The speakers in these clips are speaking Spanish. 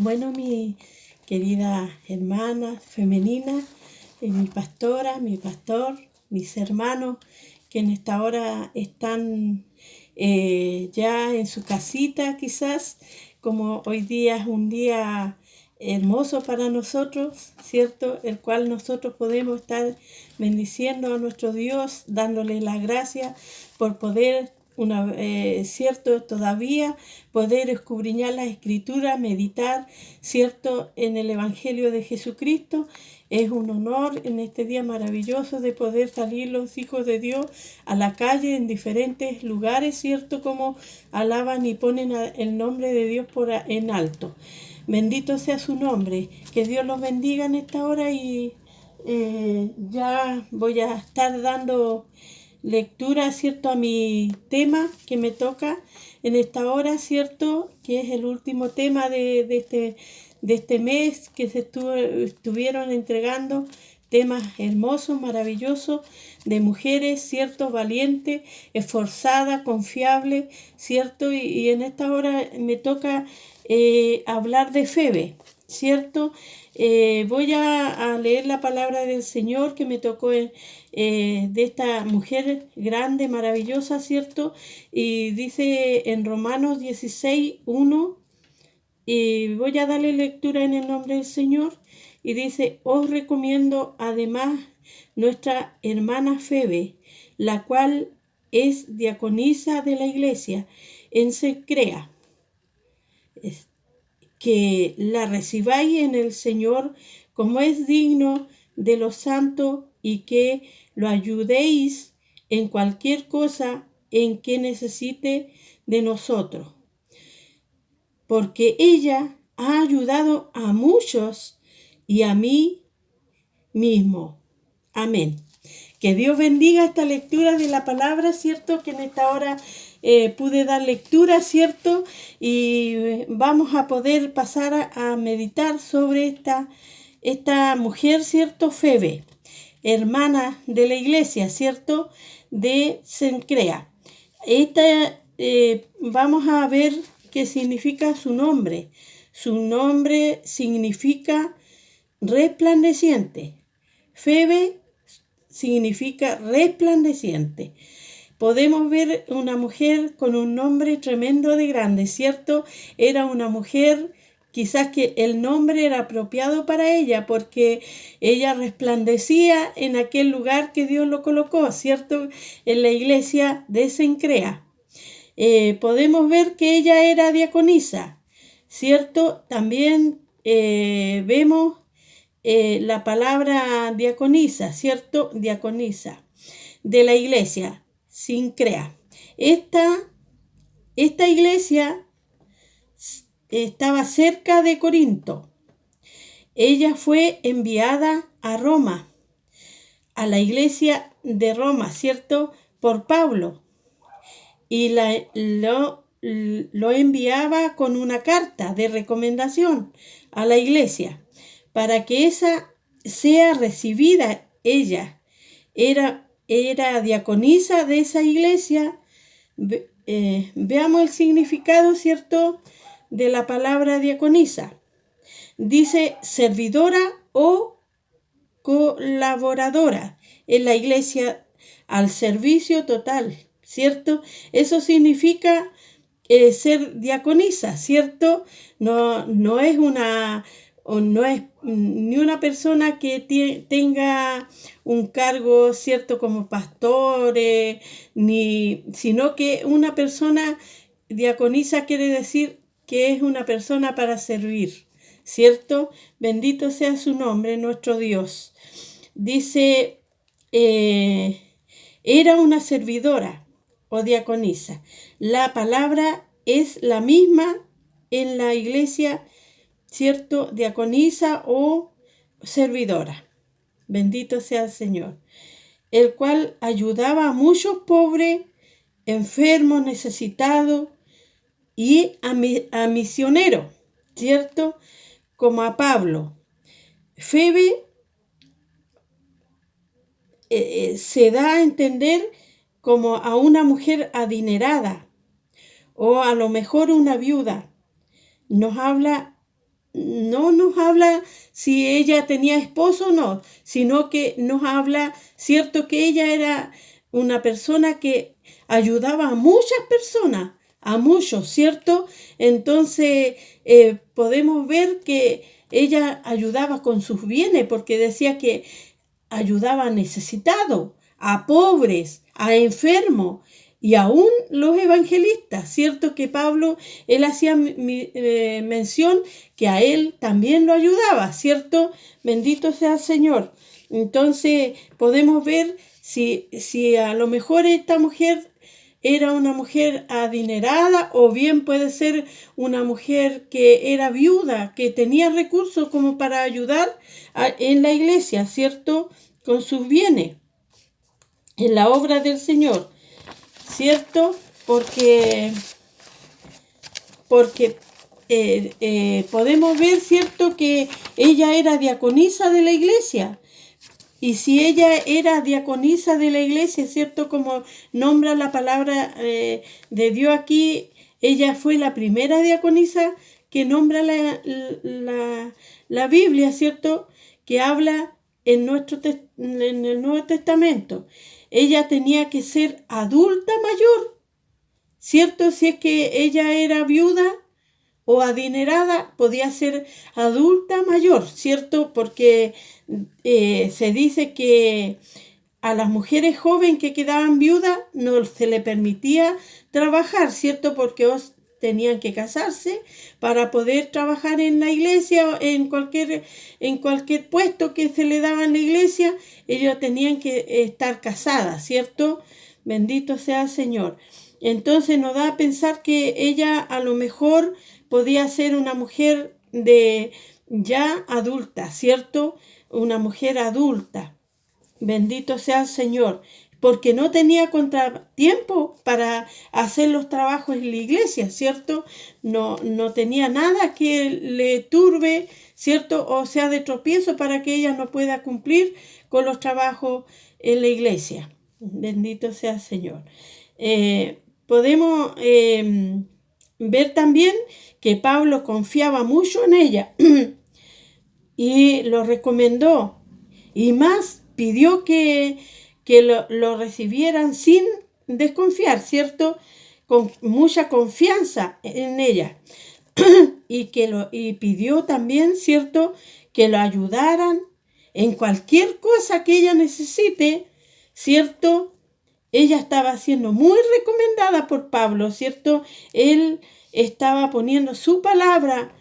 Bueno, mi querida hermana femenina, mi pastora, mi pastor, mis hermanos que en esta hora están ya en su casita quizás, como hoy día es un día hermoso para nosotros, ¿cierto? El cual nosotros podemos estar bendiciendo a nuestro Dios, dándole las gracias por poder cierto, todavía poder escudriñar las escrituras, meditar, cierto, en el Evangelio de Jesucristo. Es un honor en este día maravilloso de poder salir los hijos de Dios a la calle en diferentes lugares, cierto, como alaban y ponen el nombre de Dios en alto. Bendito sea su nombre, que Dios los bendiga en esta hora y ya voy a estar dando lectura, ¿cierto?, a mi tema que me toca en esta hora, ¿cierto?, que es el último tema de este mes que estuvieron entregando temas hermosos, maravillosos, de mujeres, ¿cierto?, valientes, esforzadas, confiables, ¿cierto? Y en esta hora me toca hablar de Febe, ¿cierto? Voy a leer la palabra del Señor que me tocó de esta mujer grande, maravillosa, ¿cierto? Y dice en Romanos 16:1, y voy a darle lectura en el nombre del Señor, y dice: os recomiendo además nuestra hermana Febe, la cual es diaconisa de la iglesia en Cencrea, que la recibáis en el Señor como es digno de los santos, y que lo ayudéis en cualquier cosa en que necesite de nosotros, porque ella ha ayudado a muchos y a mí mismo. Amén. Que Dios bendiga esta lectura de la palabra, ¿cierto? Que en esta hora pude dar lectura, ¿cierto? Y vamos a poder pasar a meditar sobre esta mujer, ¿cierto? Febe, hermana de la iglesia, ¿cierto? De Cencrea. Vamos a ver qué significa su nombre. Su nombre significa resplandeciente. Febe significa resplandeciente. Podemos ver una mujer con un nombre tremendo de grande, ¿cierto? Era una mujer, quizás que el nombre era apropiado para ella, porque ella resplandecía en aquel lugar que Dios lo colocó, ¿cierto? En la iglesia de Cencrea. Podemos ver que ella era diaconisa, ¿cierto? También vemos la palabra diaconisa, ¿cierto? Diaconisa de la iglesia Cencrea. Esta iglesia estaba cerca de Corinto. Ella fue enviada a Roma, a la iglesia de Roma, ¿cierto? Por Pablo. Y lo enviaba con una carta de recomendación a la iglesia para que esa sea recibida. Ella era diaconisa de esa iglesia. Veamos el significado, ¿cierto?, de la palabra diaconisa. Dice servidora o colaboradora en la iglesia al servicio total, ¿cierto? Eso significa ser diaconisa, ¿cierto? No es ni una persona que tenga un cargo, ¿cierto?, como pastores, sino que una persona diaconisa quiere decir que es una persona para servir, ¿cierto? Bendito sea su nombre, nuestro Dios. Dice, era una servidora o diaconisa. La palabra es la misma en la iglesia, ¿cierto? Diaconisa o servidora. Bendito sea el Señor. El cual ayudaba a muchos pobres, enfermos, necesitados y a misioneros, ¿cierto? Como a Pablo. Febe se da a entender como a una mujer adinerada o a lo mejor una viuda. Nos habla no nos habla si ella tenía esposo o no, sino que nos habla, cierto, que ella era una persona que ayudaba a muchas personas, a muchos, ¿cierto? Entonces podemos ver que ella ayudaba con sus bienes porque decía que ayudaba a necesitados, a pobres, a enfermos y aún los evangelistas, ¿cierto? Que Pablo, él hacía mención que a él también lo ayudaba, ¿cierto? Bendito sea el Señor. Entonces podemos ver si a lo mejor esta mujer era una mujer adinerada o bien puede ser una mujer que era viuda, que tenía recursos como para ayudar en la iglesia, ¿cierto? Con sus bienes, en la obra del Señor, ¿cierto? Porque podemos ver, ¿cierto? Que ella era diaconisa de la iglesia. Y si ella era diaconisa de la iglesia, ¿cierto? Como nombra la palabra de Dios aquí, ella fue la primera diaconisa que nombra la Biblia, ¿cierto? Que habla en el Nuevo Testamento. Ella tenía que ser adulta mayor, ¿cierto? Si es que ella era viuda o adinerada, podía ser adulta mayor, ¿cierto? Porque se dice que a las mujeres jóvenes que quedaban viudas no se le permitía trabajar, ¿cierto? Porque tenían que casarse para poder trabajar en la iglesia o en cualquier puesto que se le daba en la iglesia, ellos tenían que estar casadas, ¿cierto? Bendito sea el Señor. Entonces nos da a pensar que ella a lo mejor podía ser una mujer de ya adulta, ¿cierto? Una mujer adulta. Bendito sea el Señor, porque no tenía contratiempo para hacer los trabajos en la iglesia, ¿cierto? No tenía nada que le turbe, ¿cierto? O sea, de tropiezo para que ella no pueda cumplir con los trabajos en la iglesia. Bendito sea el Señor. Podemos ver también que Pablo confiaba mucho en ella y lo recomendó y más pidió que lo recibieran sin desconfiar, ¿cierto? Con mucha confianza en ella y pidió también, ¿cierto? Que lo ayudaran en cualquier cosa que ella necesite, ¿cierto? Ella estaba siendo muy recomendada por Pablo, ¿cierto? Él estaba poniendo su palabra,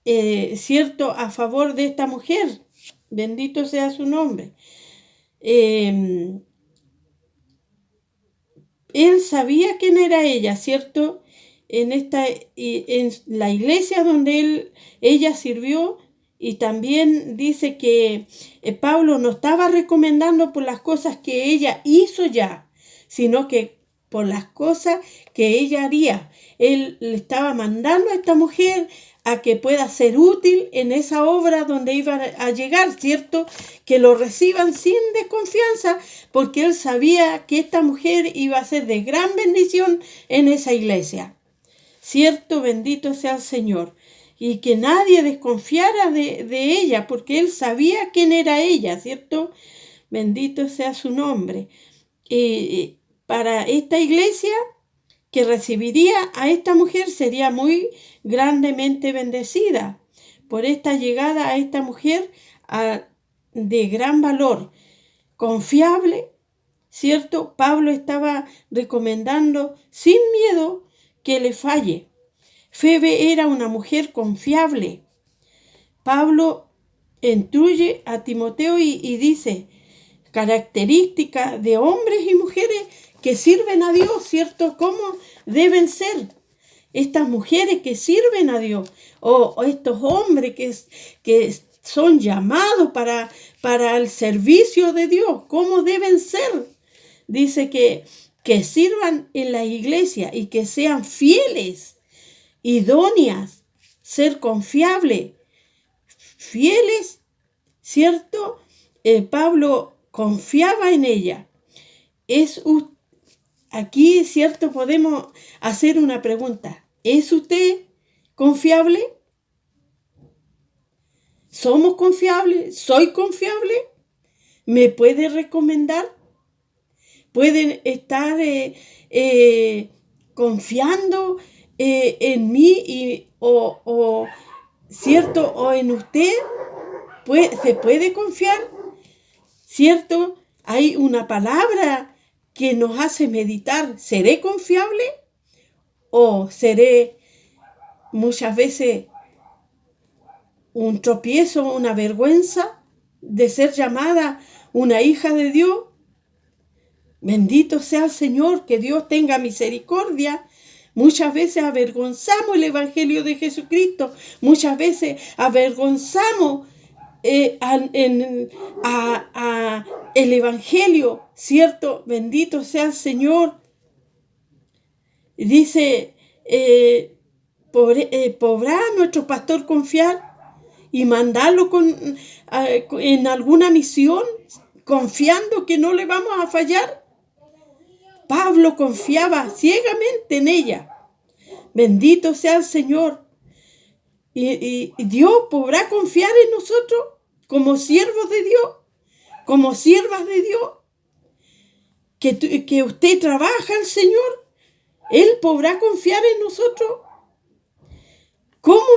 ¿cierto?, a favor de esta mujer. Bendito sea su nombre. Él sabía quién era ella, ¿cierto? En la iglesia donde ella sirvió, y también dice que Pablo no estaba recomendando por las cosas que ella hizo ya, sino que por las cosas que ella haría. Él le estaba mandando a esta mujer a que pueda ser útil en esa obra donde iba a llegar, ¿cierto? Que lo reciban sin desconfianza, porque él sabía que esta mujer iba a ser de gran bendición en esa iglesia. ¿Cierto? Bendito sea el Señor. Y que nadie desconfiara de ella, porque él sabía quién era ella, ¿cierto? Bendito sea su nombre. Para esta iglesia que recibiría a esta mujer sería muy grandemente bendecida por esta llegada a esta mujer de gran valor, confiable, ¿cierto? Pablo estaba recomendando sin miedo que le falle. Febe era una mujer confiable. Pablo instruye a Timoteo y dice, características de hombres y mujeres que sirven a Dios, ¿cierto? ¿Cómo deben ser estas mujeres que sirven a Dios? O estos hombres que son llamados para el servicio de Dios, ¿cómo deben ser? Dice que sirvan en la iglesia y que sean fieles, idóneas, ser confiables, fieles, ¿cierto? Pablo confiaba en ella. Aquí, ¿cierto? Podemos hacer una pregunta. ¿Es usted confiable? ¿Somos confiables? ¿Soy confiable? ¿Me puede recomendar? ¿Pueden estar confiando en mí ¿cierto? ¿O en usted? ¿Se puede confiar? ¿Cierto? Hay una palabra que nos hace meditar. ¿Seré confiable? ¿O seré muchas veces un tropiezo, una vergüenza de ser llamada una hija de Dios? Bendito sea el Señor, que Dios tenga misericordia. Muchas veces avergonzamos el Evangelio de Jesucristo. Muchas veces avergonzamos el Evangelio, ¿cierto? Bendito sea el Señor. Dice, ¿podrá nuestro pastor confiar y mandarlo en alguna misión, confiando que no le vamos a fallar? Pablo confiaba ciegamente en ella. Bendito sea el Señor. Y Dios podrá confiar en nosotros como siervos de Dios, como siervas de Dios. Que usted trabaja al Señor, Él podrá confiar en nosotros. ¿Cómo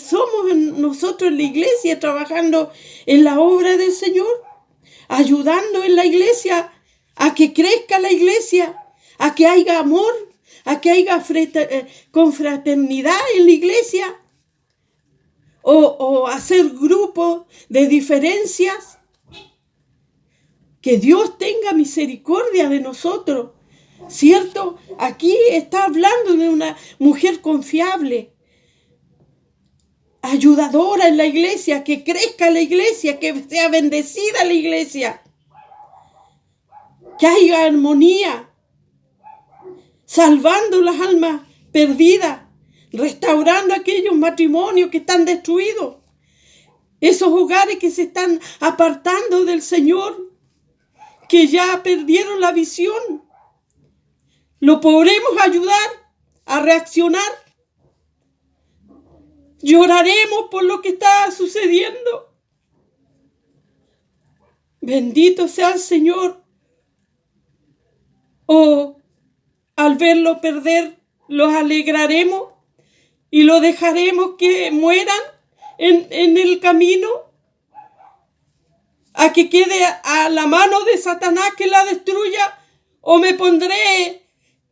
somos nosotros en la iglesia trabajando en la obra del Señor? Ayudando en la iglesia a que crezca la iglesia, a que haya amor, a que haya confraternidad en la iglesia, o hacer grupos de diferencias. Que Dios tenga misericordia de nosotros, ¿cierto? Aquí está hablando de una mujer confiable, ayudadora en la iglesia, que crezca la iglesia, que sea bendecida la iglesia, que haya armonía, salvando las almas perdidas, restaurando aquellos matrimonios que están destruidos, esos hogares que se están apartando del Señor, que ya perdieron la visión. ¿Lo podremos ayudar a reaccionar? Lloraremos por lo que está sucediendo. Bendito sea el Señor. Al verlo perder, los alegraremos y lo dejaremos que mueran en el camino, a que quede a la mano de Satanás que la destruya, o me pondré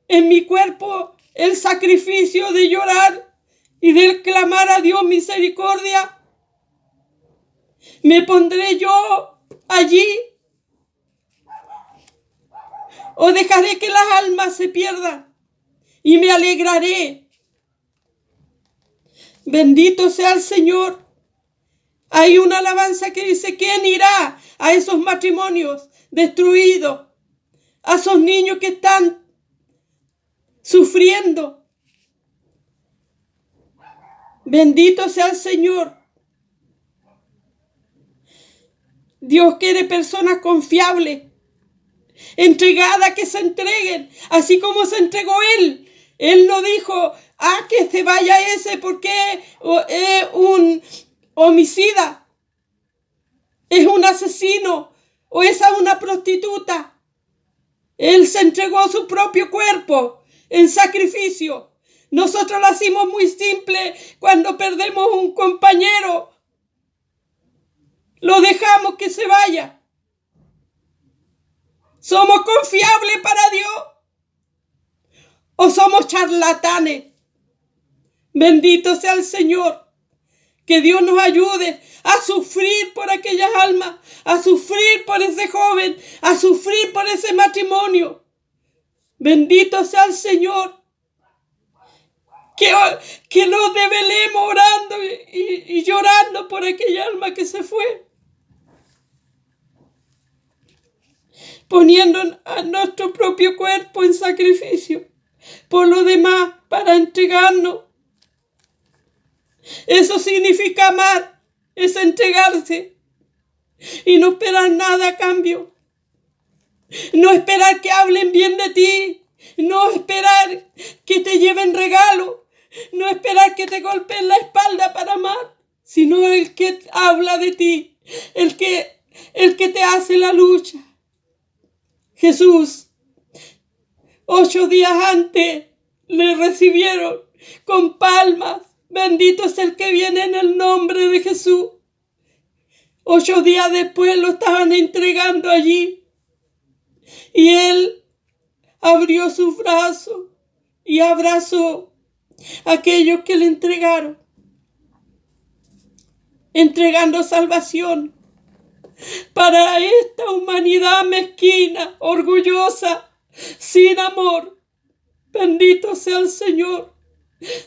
en mi cuerpo el sacrificio de llorar y de clamar a Dios misericordia. Me pondré yo allí, o dejaré que las almas se pierdan y me alegraré. Bendito sea el Señor. Hay una alabanza que dice: ¿quién irá a esos matrimonios destruidos? A esos niños que están sufriendo. Bendito sea el Señor. Dios quiere personas confiables, entregadas, que se entreguen, así como se entregó Él. Él no dijo: que se vaya ese porque es un homicida, es un asesino, o esa es una prostituta. Él se entregó su propio cuerpo en sacrificio. Nosotros lo hacemos muy simple cuando perdemos un compañero. Lo dejamos que se vaya. ¿Somos confiables para Dios o somos charlatanes? Bendito sea el Señor. Que Dios nos ayude a sufrir por aquellas almas, a sufrir por ese joven, a sufrir por ese matrimonio. Bendito sea el Señor. Que nos desvelemos orando y llorando por aquella alma que se fue, poniendo a nuestro propio cuerpo en sacrificio por lo demás, para entregarnos. Eso significa amar, es entregarse y no esperar nada a cambio. No esperar que hablen bien de ti, no esperar que te lleven regalo, no esperar que te golpeen la espalda para amar, sino el que habla de ti, el que te hace la lucha. Jesús, 8 días antes le recibieron con palmas. Bendito es el que viene en el nombre de Jesús. 8 días después lo estaban entregando allí. Y él abrió sus brazos y abrazó a aquellos que le entregaron, entregando salvación para esta humanidad mezquina, orgullosa, sin amor. Bendito sea el Señor.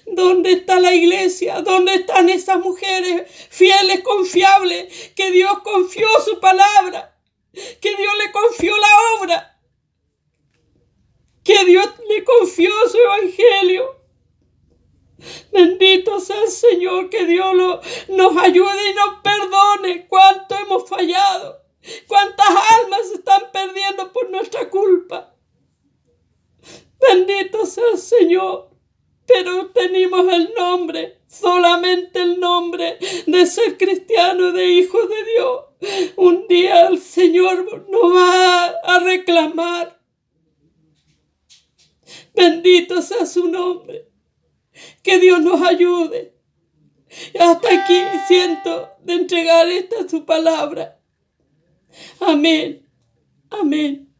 ¿Dónde está la iglesia? ¿Dónde están esas mujeres fieles, confiables, que Dios confió su palabra, que Dios le confió la obra, que Dios le confió su evangelio? Bendito sea el Señor, que Dios nos ayude y nos perdone cuánto hemos fallado, cuántas almas se están perdiendo por nuestra culpa. Bendito sea el Señor. Pero tenemos el nombre, solamente el nombre de ser cristiano, de hijos de Dios. Un día el Señor nos va a reclamar. Bendito sea su nombre. Que Dios nos ayude. Hasta aquí siento de entregar esta su palabra. Amén. Amén.